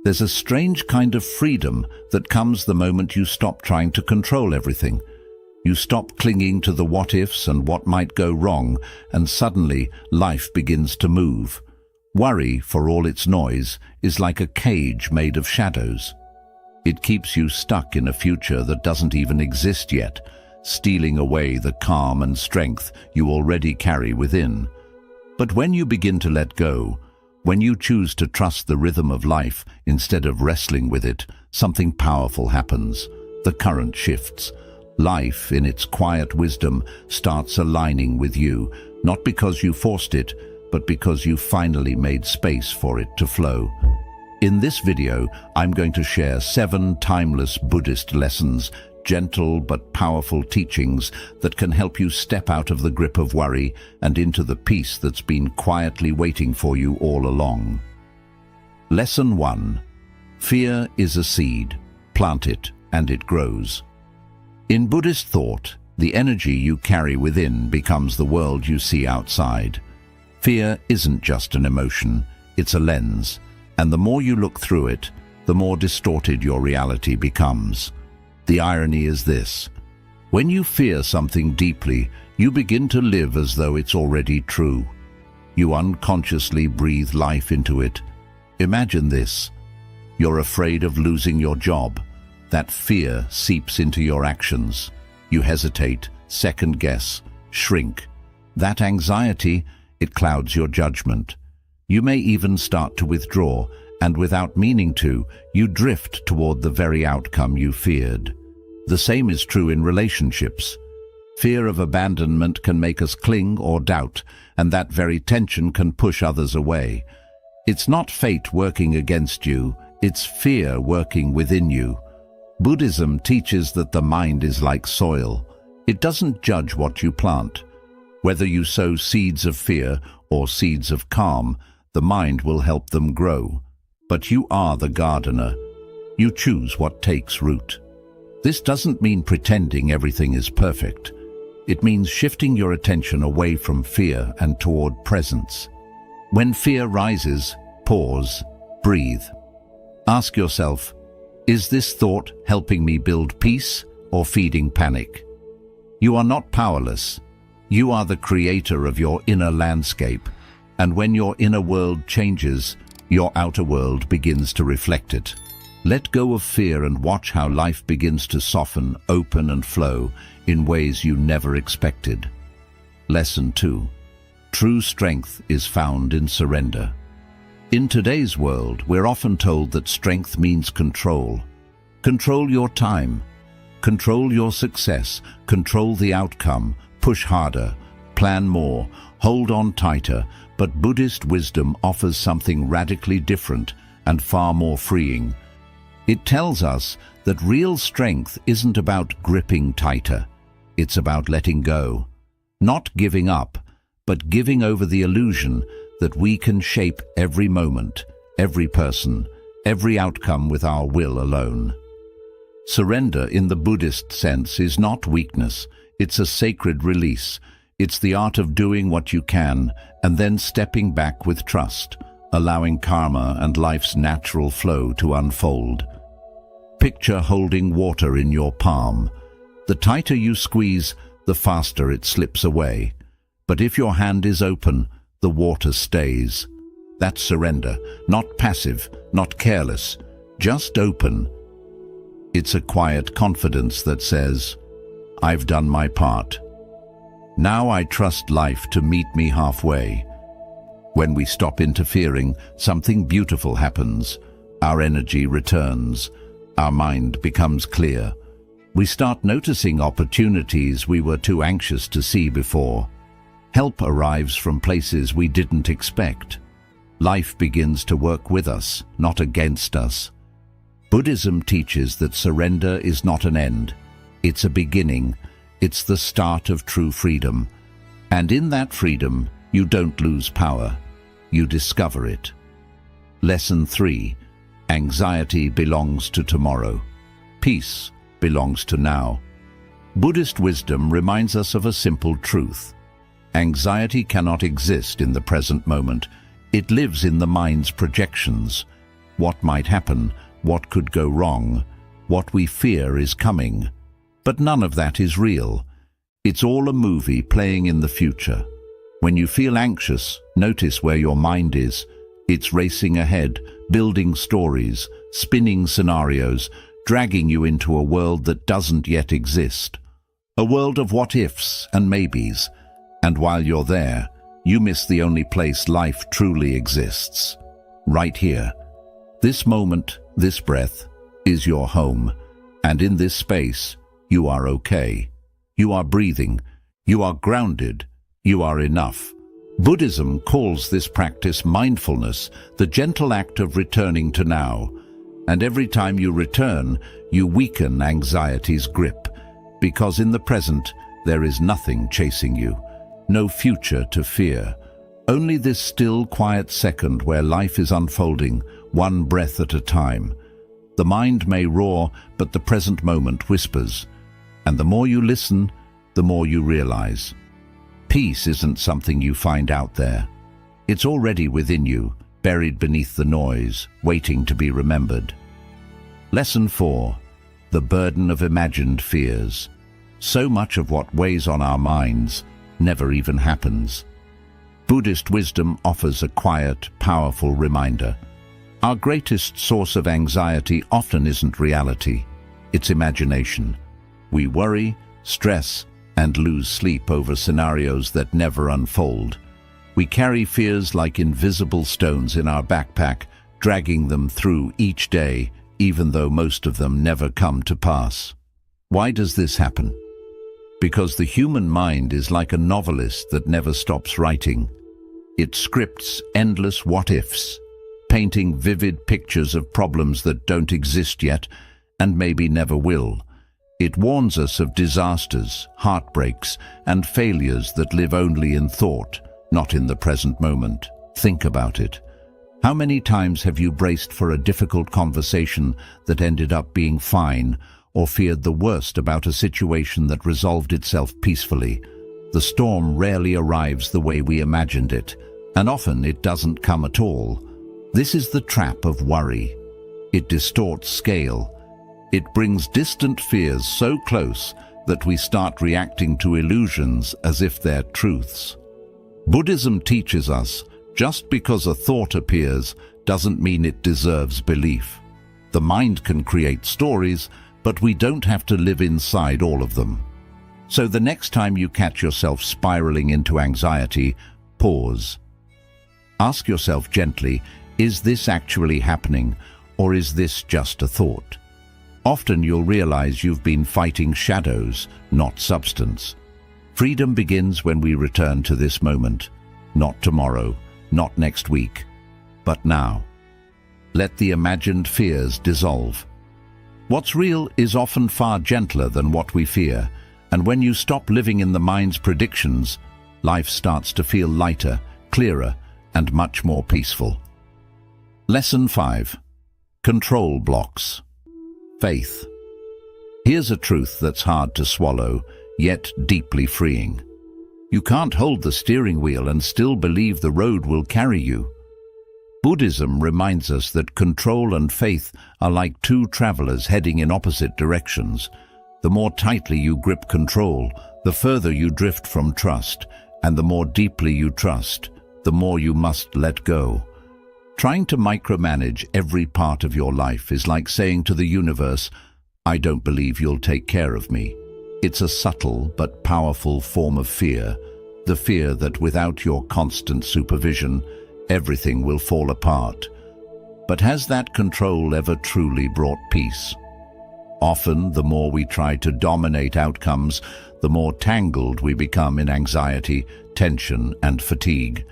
There's a strange kind of freedom that comes the moment you stop trying to control everything. You stop clinging to the what-ifs and what might go wrong, and suddenly life begins to move. Worry, for all its noise, is like a cage made of shadows. It keeps you stuck in a future that doesn't even exist yet, stealing away the calm and strength you already carry within. But when you begin to let go, when you choose to trust the rhythm of life instead of wrestling with it, something powerful happens. The current shifts. Life, in its quiet wisdom, starts aligning with you, not because you forced it, but because you finally made space for it to flow. In this video, I'm going to share 7 timeless Buddhist lessons, gentle but powerful teachings that can help you step out of the grip of worry and into the peace that's been quietly waiting for you all along. Lesson 1. Fear is a seed. Plant it, and it grows. In Buddhist thought, the energy you carry within becomes the world you see outside. Fear isn't just an emotion, it's a lens, and the more you look through it, the more distorted your reality becomes. The irony is this: when you fear something deeply, you begin to live as though it's already true. You unconsciously breathe life into it. Imagine this: you're afraid of losing your job. That fear seeps into your actions. You hesitate, second-guess, shrink. That anxiety, it clouds your judgment. You may even start to withdraw, and without meaning to, you drift toward the very outcome you feared. The same is true in relationships. Fear of abandonment can make us cling or doubt, and that very tension can push others away. It's not fate working against you, it's fear working within you. Buddhism teaches that the mind is like soil. It doesn't judge what you plant. Whether you sow seeds of fear or seeds of calm, the mind will help them grow. But you are the gardener. You choose what takes root. This doesn't mean pretending everything is perfect. It means shifting your attention away from fear and toward presence. When fear rises, pause, breathe. Ask yourself, is this thought helping me build peace or feeding panic? You are not powerless. You are the creator of your inner landscape, and when your inner world changes, your outer world begins to reflect it. Let go of fear and watch how life begins to soften, open and flow in ways you never expected. Lesson 2. True strength is found in surrender. In today's world, we're often told that strength means control. Control your time. Control your success. Control the outcome. Push harder. Plan more. Hold on tighter. But Buddhist wisdom offers something radically different and far more freeing. It tells us that real strength isn't about gripping tighter. It's about letting go. Not giving up, but giving over the illusion that we can shape every moment, every person, every outcome with our will alone. Surrender in the Buddhist sense is not weakness, it's a sacred release. It's the art of doing what you can and then stepping back with trust, allowing karma and life's natural flow to unfold. Picture holding water in your palm. The tighter you squeeze, the faster it slips away. But if your hand is open, the water stays. That's surrender, not passive, not careless, just open. It's a quiet confidence that says, I've done my part. Now I trust life to meet me halfway. When we stop interfering, something beautiful happens. Our energy returns. Our mind becomes clear. We start noticing opportunities we were too anxious to see before. Help arrives from places we didn't expect. Life begins to work with us, not against us. Buddhism teaches that surrender is not an end. It's a beginning. It's the start of true freedom. And in that freedom, you don't lose power. You discover it. Lesson 3. Anxiety belongs to tomorrow. Peace belongs to now. Buddhist wisdom reminds us of a simple truth. Anxiety cannot exist in the present moment. It lives in the mind's projections. what might happen, what could go wrong, what we fear is coming. But none of that is real. It's all a movie playing in the future. When you feel anxious, notice where your mind is. It's racing ahead, building stories, spinning scenarios, dragging you into a world that doesn't yet exist. A world of what-ifs and maybes. And while you're there, you miss the only place life truly exists. Right here. This moment, this breath, is your home. And in this space, you are okay. You are breathing. You are grounded. You are enough. Buddhism calls this practice mindfulness, the gentle act of returning to now. And every time you return, you weaken anxiety's grip, because in the present, there is nothing chasing you, no future to fear. Only this still, quiet second where life is unfolding, one breath at a time. The mind may roar, but the present moment whispers. And the more you listen, the more you realize. Peace isn't something you find out there. It's already within you, buried beneath the noise, waiting to be remembered. Lesson 4. The burden of imagined fears. So much of what weighs on our minds never even happens. Buddhist wisdom offers a quiet, powerful reminder. Our greatest source of anxiety often isn't reality, it's imagination. We worry, stress, and lose sleep over scenarios that never unfold. We carry fears like invisible stones in our backpack, dragging them through each day, even though most of them never come to pass. Why does this happen? Because the human mind is like a novelist that never stops writing. It scripts endless what-ifs, painting vivid pictures of problems that don't exist yet and maybe never will. It warns us of disasters, heartbreaks, and failures that live only in thought, not in the present moment. Think about it. How many times have you braced for a difficult conversation that ended up being fine, or feared the worst about a situation that resolved itself peacefully? The storm rarely arrives the way we imagined it, and often it doesn't come at all. This is the trap of worry. It distorts scale. It brings distant fears so close that we start reacting to illusions as if they're truths. Buddhism teaches us, just because a thought appears doesn't mean it deserves belief. The mind can create stories, but we don't have to live inside all of them. So the next time you catch yourself spiraling into anxiety, pause. Ask yourself gently, is this actually happening, or is this just a thought? Often you'll realize you've been fighting shadows, not substance. Freedom begins when we return to this moment. Not tomorrow, not next week, but now. Let the imagined fears dissolve. What's real is often far gentler than what we fear, and when you stop living in the mind's predictions, life starts to feel lighter, clearer, and much more peaceful. Lesson 5. Control blocks. Faith. Here's a truth that's hard to swallow, yet deeply freeing. You can't hold the steering wheel and still believe the road will carry you. Buddhism reminds us that control and faith are like two travelers heading in opposite directions. The more tightly you grip control, the further you drift from trust, and the more deeply you trust, the more you must let go. Trying to micromanage every part of your life is like saying to the universe, "I don't believe you'll take care of me." It's a subtle but powerful form of fear, the fear that without your constant supervision, everything will fall apart. But has that control ever truly brought peace? Often, the more we try to dominate outcomes, the more tangled we become in anxiety, tension, and fatigue.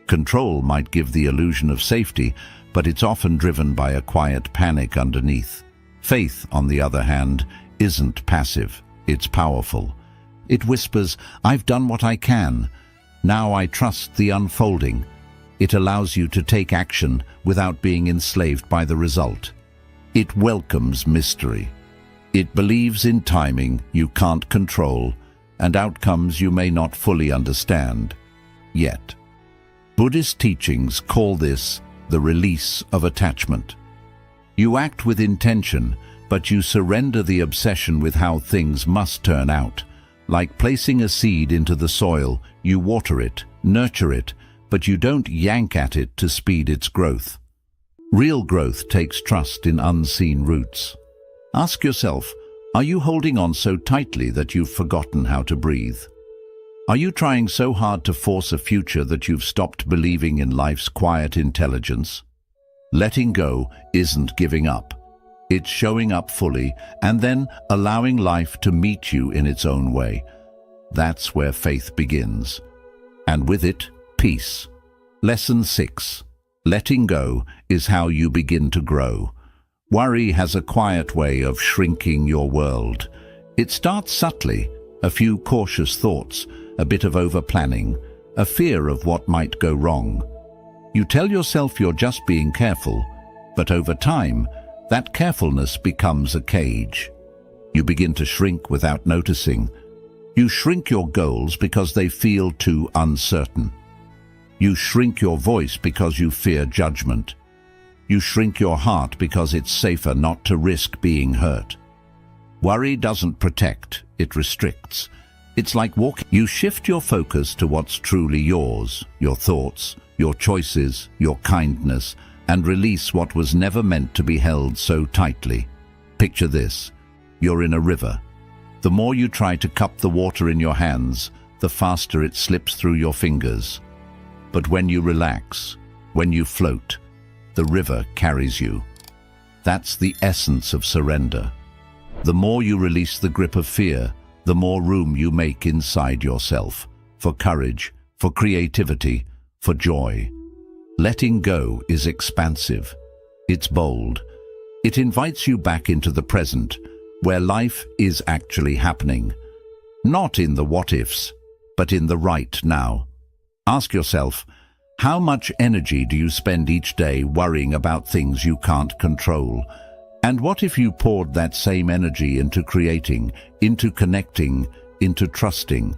Control might give the illusion of safety, but it's often driven by a quiet panic underneath. Faith, on the other hand, isn't passive, it's powerful. It whispers, "I've done what I can. Now I trust the unfolding." It allows you to take action without being enslaved by the result. It welcomes mystery. It believes in timing you can't control and outcomes you may not fully understand yet. Buddhist teachings call this the release of attachment. You act with intention, but you surrender the obsession with how things must turn out. Like placing a seed into the soil, you water it, nurture it, but you don't yank at it to speed its growth. Real growth takes trust in unseen roots. Ask yourself, are you holding on so tightly that you've forgotten how to breathe? Are you trying so hard to force a future that you've stopped believing in life's quiet intelligence? Letting go isn't giving up. It's showing up fully and then allowing life to meet you in its own way. That's where faith begins. And with it, peace. Lesson 6. Letting go is how you begin to grow. Worry has a quiet way of shrinking your world. It starts subtly, a few cautious thoughts, a bit of over-planning, a fear of what might go wrong. You tell yourself you're just being careful, but over time, that carefulness becomes a cage. You begin to shrink without noticing. You shrink your goals because they feel too uncertain. You shrink your voice because you fear judgment. You shrink your heart because it's safer not to risk being hurt. Worry doesn't protect, it restricts. It's like walking. You shift your focus to what's truly yours, your thoughts, your choices, your kindness, and release what was never meant to be held so tightly. Picture this. You're in a river. The more you try to cup the water in your hands, the faster it slips through your fingers. But when you relax, when you float, the river carries you. That's the essence of surrender. The more you release the grip of fear, the more room you make inside yourself, for courage, for creativity, for joy. Letting go is expansive. It's bold. It invites you back into the present, where life is actually happening. Not in the what-ifs, but in the right now. Ask yourself, how much energy do you spend each day worrying about things you can't control? And what if you poured that same energy into creating, into connecting, into trusting?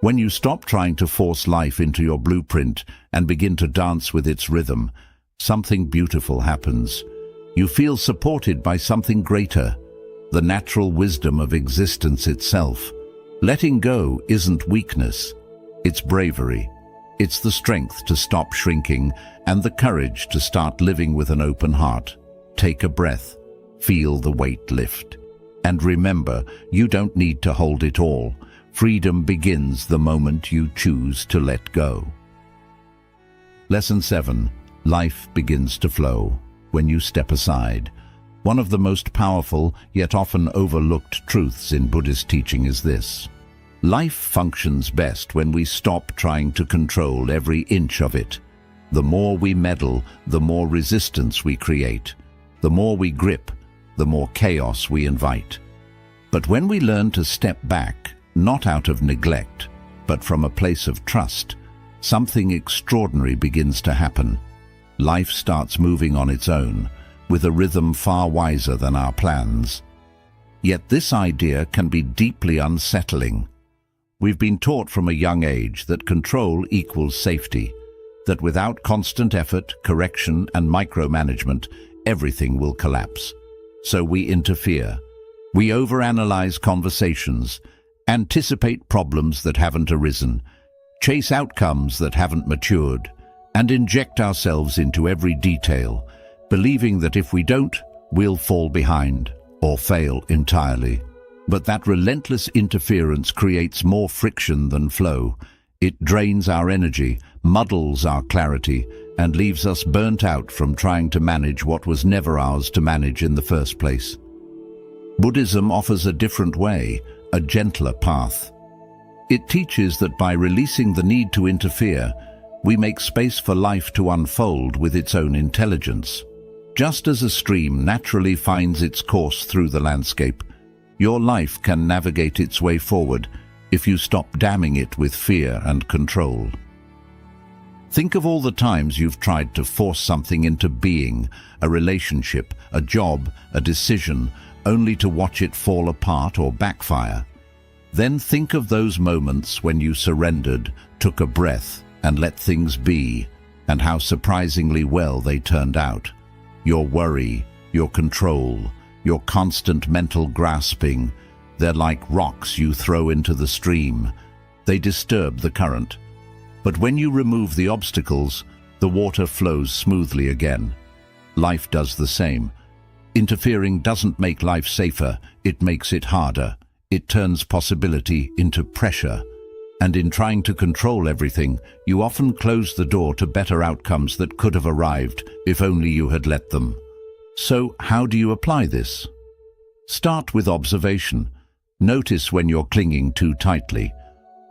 When you stop trying to force life into your blueprint and begin to dance with its rhythm, something beautiful happens. You feel supported by something greater, the natural wisdom of existence itself. Letting go isn't weakness, it's bravery. It's the strength to stop shrinking and the courage to start living with an open heart. Take a breath, feel the weight lift. And remember, you don't need to hold it all. Freedom begins the moment you choose to let go. Lesson 7. Life begins to flow when you step aside. One of the most powerful, yet often overlooked truths in Buddhist teaching is this. Life functions best when we stop trying to control every inch of it. The more we meddle, the more resistance we create. The more we grip, the more chaos we invite. But when we learn to step back, not out of neglect, but from a place of trust, something extraordinary begins to happen. Life starts moving on its own, with a rhythm far wiser than our plans. Yet this idea can be deeply unsettling. We've been taught from a young age that control equals safety, that without constant effort, correction, and micromanagement, everything will collapse. So we interfere. We overanalyze conversations, anticipate problems that haven't arisen, chase outcomes that haven't matured, and inject ourselves into every detail, believing that if we don't, we'll fall behind or fail entirely. But that relentless interference creates more friction than flow. It drains our energy, muddles our clarity, and leaves us burnt out from trying to manage what was never ours to manage in the first place. Buddhism offers a different way, a gentler path. It teaches that by releasing the need to interfere, we make space for life to unfold with its own intelligence. Just as a stream naturally finds its course through the landscape, your life can navigate its way forward if you stop damming it with fear and control. Think of all the times you've tried to force something into being, a relationship, a job, a decision, only to watch it fall apart or backfire. Then think of those moments when you surrendered, took a breath, and let things be, and how surprisingly well they turned out. Your worry, your control, your constant mental grasping, they're like rocks you throw into the stream. They disturb the current. But when you remove the obstacles, the water flows smoothly again. Life does the same. Interfering doesn't make life safer, it makes it harder. It turns possibility into pressure. And in trying to control everything, you often close the door to better outcomes that could have arrived if only you had let them. So, how do you apply this? Start with observation. Notice when you're clinging too tightly,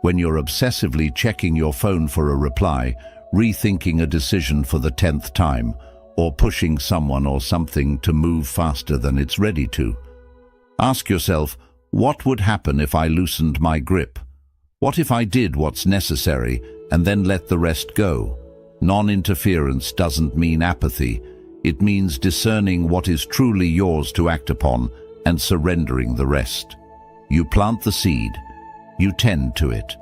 when you're obsessively checking your phone for a reply, rethinking a decision for the 10th time, or pushing someone or something to move faster than it's ready to. Ask yourself, what would happen if I loosened my grip? What if I did what's necessary and then let the rest go? Non-interference doesn't mean apathy. It means discerning what is truly yours to act upon and surrendering the rest. You plant the seed, you tend to it,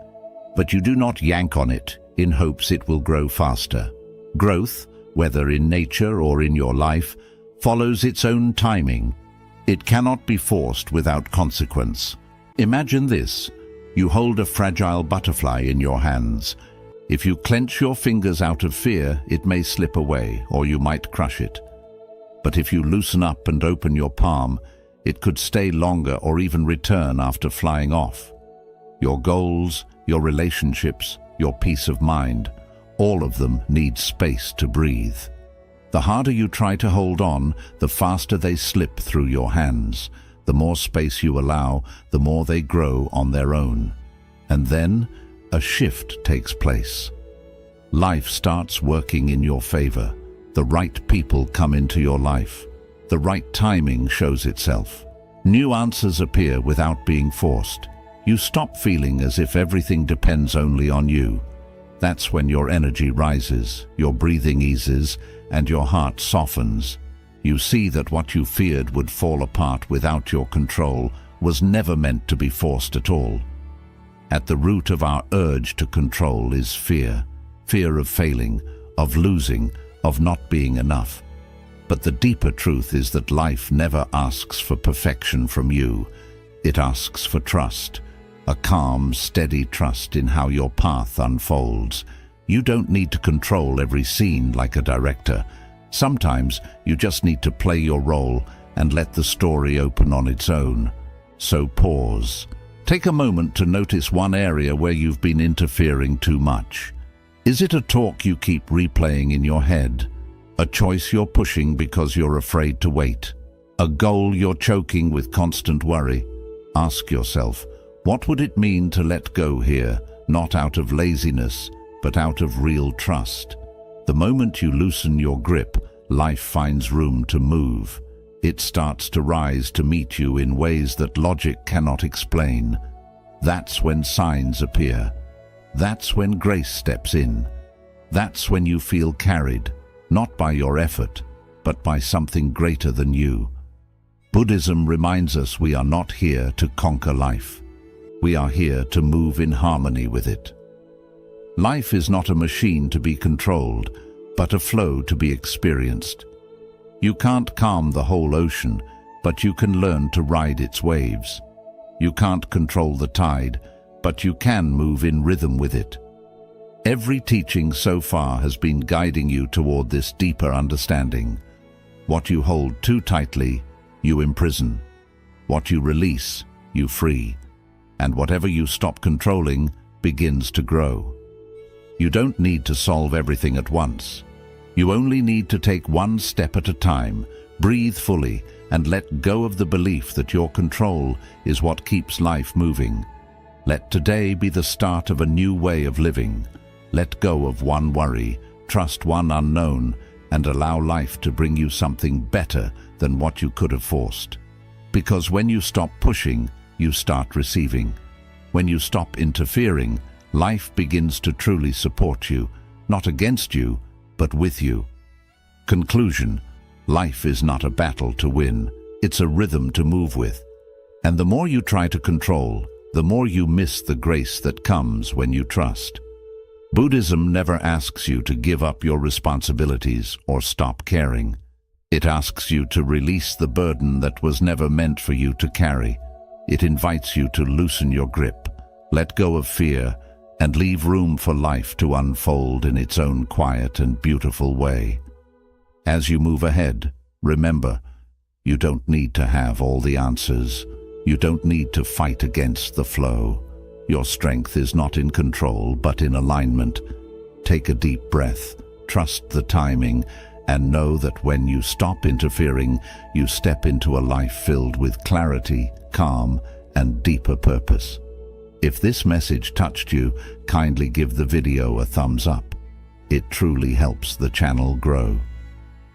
but you do not yank on it in hopes it will grow faster. Growth, whether in nature or in your life, follows its own timing. It cannot be forced without consequence. Imagine this. You hold a fragile butterfly in your hands. If you clench your fingers out of fear, it may slip away, or you might crush it. But if you loosen up and open your palm, it could stay longer or even return after flying off. Your goals, your relationships, your peace of mind, all of them need space to breathe. The harder you try to hold on, the faster they slip through your hands. The more space you allow, the more they grow on their own. And then, a shift takes place. Life starts working in your favor. The right people come into your life. The right timing shows itself. New answers appear without being forced. You stop feeling as if everything depends only on you. That's when your energy rises, your breathing eases, and your heart softens. You see that what you feared would fall apart without your control was never meant to be forced at all. At the root of our urge to control is fear. Fear of failing, of losing, of not being enough. But the deeper truth is that life never asks for perfection from you. It asks for trust, a calm, steady trust in how your path unfolds. You don't need to control every scene like a director. Sometimes you just need to play your role and let the story open on its own. So pause. Take a moment to notice one area where you've been interfering too much. Is it a talk you keep replaying in your head? A choice you're pushing because you're afraid to wait? A goal you're choking with constant worry? Ask yourself, what would it mean to let go here, not out of laziness, but out of real trust? The moment you loosen your grip, life finds room to move. It starts to rise to meet you in ways that logic cannot explain. That's when signs appear. That's when grace steps in. That's when you feel carried, not by your effort, but by something greater than you. Buddhism reminds us we are not here to conquer life. We are here to move in harmony with it. Life is not a machine to be controlled, but a flow to be experienced. You can't calm the whole ocean, but you can learn to ride its waves. You can't control the tide, but you can move in rhythm with it. Every teaching so far has been guiding you toward this deeper understanding. What you hold too tightly, you imprison. What you release, you free. And whatever you stop controlling begins to grow. You don't need to solve everything at once. You only need to take one step at a time, breathe fully, and let go of the belief that your control is what keeps life moving. Let today be the start of a new way of living. Let go of one worry, trust one unknown, and allow life to bring you something better than what you could have forced. Because when you stop pushing, you start receiving. When you stop interfering, life begins to truly support you, not against you, but with you. Conclusion: life is not a battle to win, it's a rhythm to move with. And the more you try to control, the more you miss the grace that comes when you trust. Buddhism never asks you to give up your responsibilities or stop caring. It asks you to release the burden that was never meant for you to carry. It invites you to loosen your grip, let go of fear, and leave room for life to unfold in its own quiet and beautiful way. As you move ahead, remember, you don't need to have all the answers. You don't need to fight against the flow. Your strength is not in control, but in alignment. Take a deep breath, trust the timing, and know that when you stop interfering, you step into a life filled with clarity, calm, and deeper purpose. If this message touched you, kindly give the video a thumbs up. It truly helps the channel grow.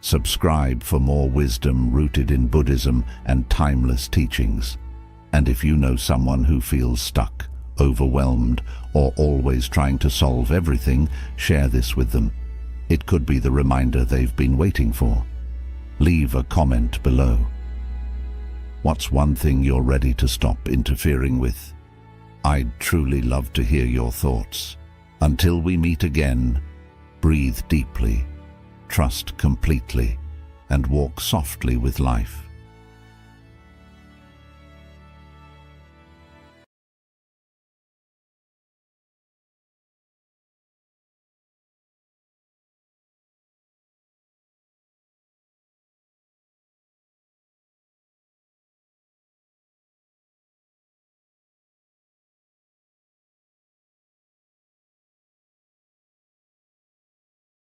Subscribe for more wisdom rooted in Buddhism and timeless teachings. And if you know someone who feels stuck, overwhelmed, or always trying to solve everything, share this with them. It could be the reminder they've been waiting for. Leave a comment below. What's one thing you're ready to stop interfering with? I'd truly love to hear your thoughts. Until we meet again, breathe deeply, trust completely, and walk softly with life.